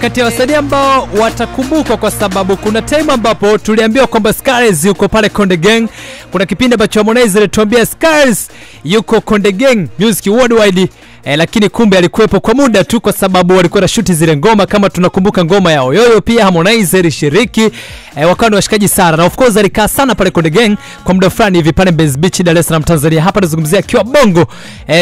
kati ya wasanii ambao watakumbukwa kwa sababu kuna time ambapo tuliambiwa kwamba Scars yuko pale Konde Gang. Kuna kipindi ambacho Harmonize alituambia Scars yuko Konde Gang Music Worldwide, lakini kumbe alikuwepo kwa muda tu kwa sababu walikuwa na shoot zile ngoma. Kama tunakumbuka ngoma ya Oyoyo pia Harmonize alishiriki, wakawa ni washikaji sana, na of course alikaa sana pale Konde Gang kwa muda fulani hivi pale Mbezi Beach, Dar es Salaam, Tanzania. Hapa nazungumzia akiwa Bongo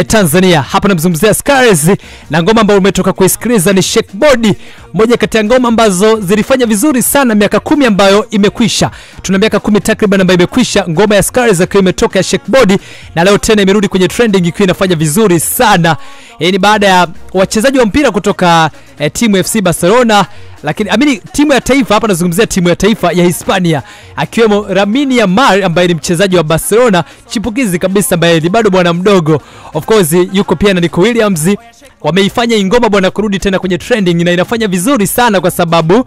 Tanzania. Hapa namzungumzia Scars na ngoma ambayo umetoka kuisikiliza ni Shake Body, moja kati ya ngoma ambazo zilifanya vizuri sana miaka 10 ambayo imekwisha. Tuna miaka 10 takriban ambayo imekwisha ngoma ya Scars akiwa imetoka ya Shake Body, na leo tena imerudi kwenye trending ikiwa inafanya vizuri sana. Ni baada ya wachezaji wa mpira kutoka timu FC Barcelona, lakini timu ya taifa, hapa nazungumzia timu ya taifa ya Hispania, akiwemo Lamine Yamal ambaye ni mchezaji wa Barcelona chipukizi kabisa, ambaye ni bado bwana mdogo. Of course yuko pia na Nico Williams. Wameifanya ingoma bwana kurudi tena kwenye trending na inafanya vizuri sana kwa sababu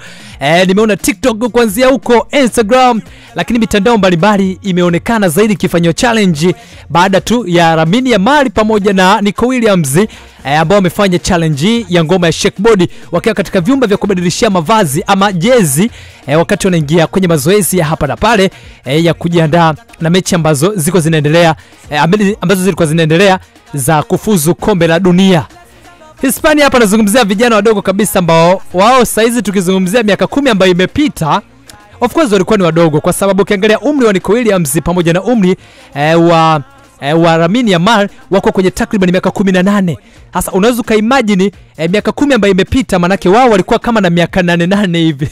nimeona TikTok kuanzia huko Instagram, lakini mitandao mbalimbali imeonekana zaidi kifanywa challenge baada tu ya Lamine Yamal pamoja na Nico Williams ambao wamefanya challenge ya ngoma ya Shake Body wakiwa katika vyumba vya kubadilishia mavazi ama jezi, wakati wanaingia kwenye mazoezi ya hapa na pale ya kujiandaa na mechi ambazo ziko zinaendelea, ambazo zilikuwa zinaendelea za kufuzu kombe la dunia. Hispania hapa nazungumzia vijana wadogo kabisa ambao wao saizi tukizungumzia miaka 10 ambayo imepita, of course walikuwa ni wadogo kwa sababu ukiangalia umri wa Nico Williams pamoja na umri wa Lamine Yamal wako kwenye takriban miaka 18. Sasa unaweza kaimagine miaka 10 ambayo imepita, manake wao walikuwa kama na miaka 8 hivi.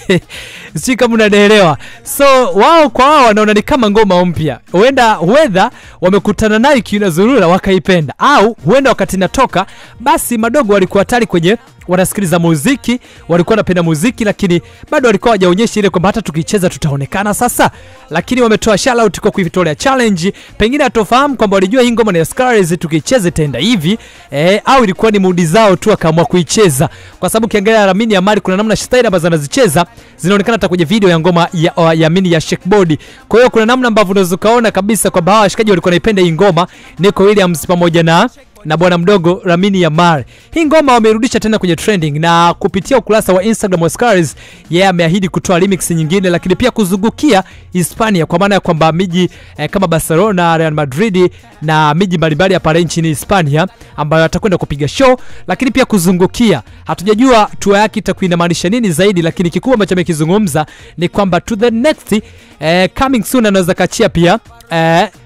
Sisi kama unaelewa. So wao kwa wao wanaona ni kama ngoma mpya. Huenda wamekutana nayo kinazurura wakaipenda, au huenda wakati inatoka basi madogo walikuwa tayari kwenye wanasikiliza muziki, walikuwa wanapenda muziki, lakini bado walikuwa hawajaonyesha ile kwamba hata tukicheza tutaonekana sasa. Lakini wametoa shout out kwa kuitolea challenge. Pengine atofahamu kwamba walijua hii ngoma ni Scars tukicheza itaenda hivi, au ilikuwa ni mood zao tu akaamua kuicheza, kwa sababu kiangalia Lamine Yamal kuna namna style ambazo anazicheza zinaonekana hata kwenye video ya ngoma ya mini ya Shake Body. Kwa hiyo kuna namna ambavyo unaweza kaona kabisa kwamba hawa washikaji walikuwa wanaipenda hii ngoma, Nico Williams pamoja na bwana mdogo Lamine Yamal. Hii ngoma wamerudisha tena kwenye trending, na kupitia ukurasa wa Instagram wa Scars ameahidi kutoa remix nyingine, lakini pia kuzungukia Hispania, kwa maana ya kwamba miji kama Barcelona, Real Madrid na miji mbalimbali hapa nchini Hispania ambayo atakwenda kupiga show, lakini pia kuzungukia. Hatujajua tour yake itakuwa inamaanisha nini zaidi, lakini kikubwa ambacho amekizungumza ni kwamba to the next coming soon anaweza kachia pia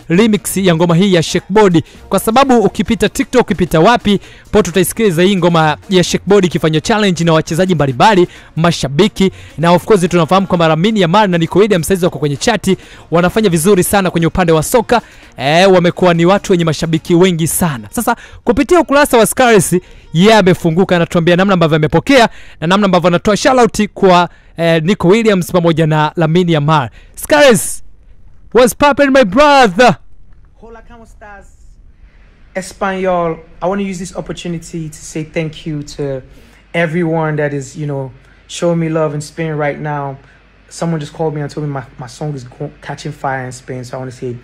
remix ya ngoma hii ya Shake Body, kwa sababu ukipita TikTok, ukipita wapi po tutaisikiliza hii ngoma ya Shake Body ikifanywa challenge na wachezaji mbalimbali, mashabiki, na of course tunafahamu kwamba Lamine Yamal na Nico Williams saizi wako kwenye chati, wanafanya vizuri sana kwenye upande wa soka, wamekuwa ni watu wenye mashabiki wengi sana. Sasa kupitia ukurasa wa Scars amefunguka, anatuambia namna ambavyo amepokea na namna ambavyo anatoa shout out kwa Nico Williams pamoja na Lamine Yamal. Scars, what's poppin' my brother? Hola, ¿cómo estás? Espanol. I want to use this opportunity to say thank you to everyone that is, showing me love in Spain right now. Someone just called me and told me my song is catching fire in Spain. So I want to say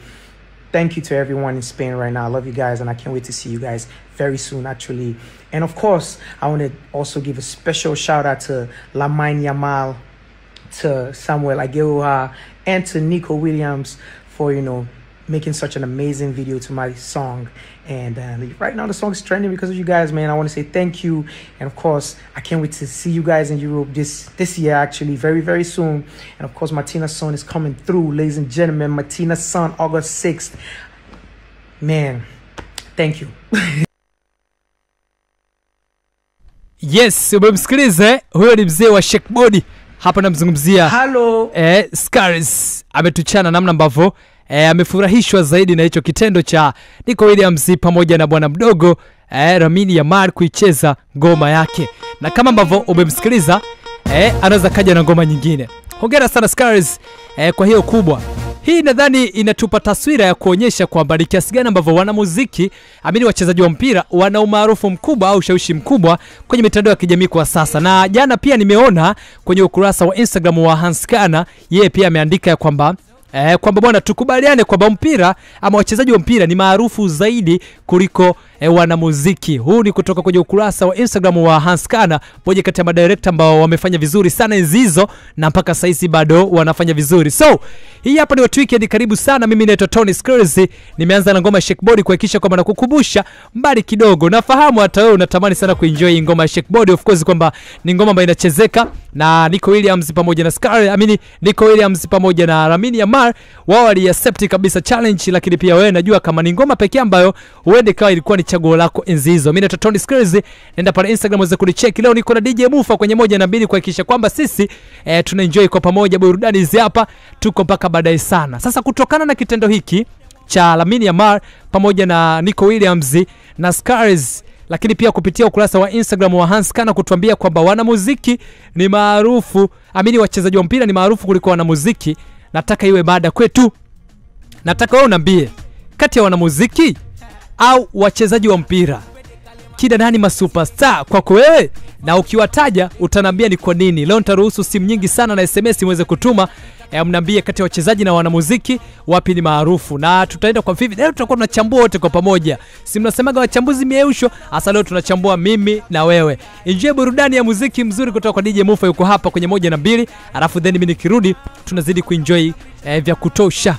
thank you to everyone in Spain right now. I love you guys, and I can't wait to see you guys very soon, actually. And of course, I want to also give a special shout out to Lamine Yamal, to Samuel Aguilar, and to Nico Williams for, making such an amazing video to my song. And right now the song is trending because of you guys, man. I want to say thank you. And of course, I can't wait to see you guys in Europe this year, actually, very, very soon. And of course, Martina's son is coming through, ladies and gentlemen. Martina's son, August 6th. Man, thank you. Yes, umemsikiliza huyo ni mzee wa Shake Body. Hapa namzungumzia Scars. Ametuchana namna ambavyo amefurahishwa zaidi na hicho kitendo cha Nico Williams pamoja na bwana mdogo Lamine Yamal kuicheza ngoma yake, na kama ambavyo umemsikiliza anaweza kaja na ngoma nyingine. Hongera sana Scars kwa hiyo kubwa. Hii nadhani inatupa taswira ya kuonyesha kwamba ni kiasi gani ambavyo wanamuziki, wachezaji wa mpira wana umaarufu mkubwa au ushawishi mkubwa kwenye mitandao ya kijamii kwa sasa. Na jana pia nimeona kwenye ukurasa wa Instagram wa Hanskana, yeye pia ameandika ya kwamba kwamba bwana tukubaliane kwamba mpira ama wachezaji wa mpira ni maarufu zaidi kuliko wanamuziki. Huu ni kutoka kwenye ukurasa wa Instagram wa Hans Kana, moja kati ya madirector ambao wamefanya vizuri sana hizo na mpaka sasa bado wanafanya vizuri. So hii hapa ni Watu Weekend, karibu sana. Mimi naitwa Tony Skills. Nimeanza na ngoma ya Shakeboard kuhakikisha kwamba nakukumbusha mbali kidogo. Nafahamu hata wewe unatamani sana kuenjoy ngoma ya Shakeboard, of course kwamba ni ngoma ambayo inachezeka na Nico Williams pamoja na Nico Williams pamoja na Lamine Yamal. Wao wali-accept kabisa challenge, lakini pia wewe najua kama ni ngoma pekee ambayo uende kawa ilikuwa ni chaguo lako enzi hizo. Mimi naitwa Tony Skills, nenda pale Instagram uweze kunicheck. Leo niko na DJ Mufa kwenye 1 na 2 kuhakikisha kwamba sisi tunaenjoy kwa pamoja burudani hizi hapa, tuko mpaka baadaye sana. Sasa kutokana na kitendo hiki cha Lamine Yamal pamoja na Nico Williams na Skills, lakini pia kupitia ukurasa wa Instagram wa Hans Kana kutuambia kwamba wanamuziki ni maarufu, wachezaji wa mpira ni maarufu kuliko wanamuziki, nataka iwe baada kwetu. Nataka wewe uniambie kati ya wanamuziki au wachezaji wa mpira, kida nani masuperstar kwako wewe, na ukiwataja utanambia ni kwa nini. Leo nitaruhusu simu nyingi sana na SMS muweze kutuma, mniambie kati ya wachezaji na wanamuziki wapi ni maarufu, na tutaenda kwa vipi. Leo tutakuwa tunachambua wote kwa pamoja. Si mnasemaga wachambuzi mieusho, hasa leo tunachambua mimi na wewe. Enjoy burudani ya muziki mzuri kutoka kwa DJ Mufa, yuko hapa kwenye 1 na 2, alafu then mimi nikirudi tunazidi kuenjoy vya kutosha.